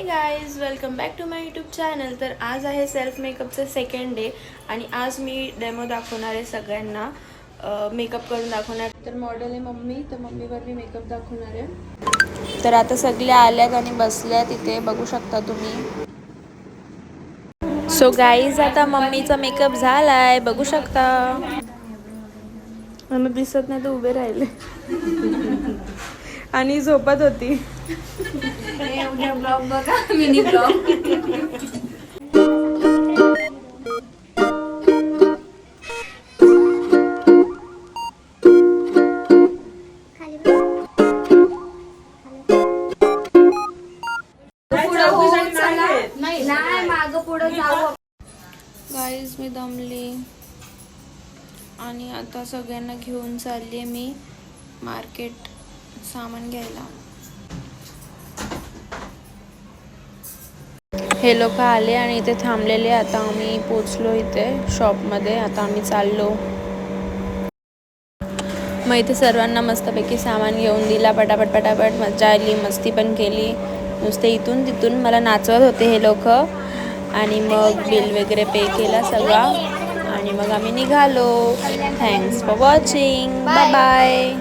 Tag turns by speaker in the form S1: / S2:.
S1: Guys welcome back to my YouTube channel. तर आज आहे सेल्फ मेकअपचं सेकंड डे आणि आज मी डेमो दाखवणार आहे सगळ्यांना. मेकअप करून दाखवणार. तर मॉडेल आहे मम्मी, तर मम्मीवर मी मेकअप दाखवणार आहे. तर आता सगळे आल्यात आणि बसल्यात इथे, बघू शकता तुम्ही. सो गाईज आता मम्मीचा मेकअप झालाय, बघू शकता. मला दिसत नाही तर उभे राहिले आणि झोपत होती.
S2: ब्लॉग बघा, मिनी ब्लॉग. नाही माग पुढे जाऊ.
S1: गाईज मी दमली आणि आता सगळ्यांना घेऊन चालली आहे मी मार्केट सामान घ्यायला. हे लोक आले आणि इथे थांबलेले. आता आम्ही पोचलो इथे शॉपमध्ये. आता आम्ही चाललो. मग इथे सर्वांना मस्तपैकी सामान घेऊन दिला पटापट. मजा आली, मस्ती पण केली. नुसते इथून तिथून मला नाचवत होते हे लोक. आणि मग बिल वगैरे पे केला सगळा आणि मग आम्ही निघालो. Thanks for watching. Bye bye.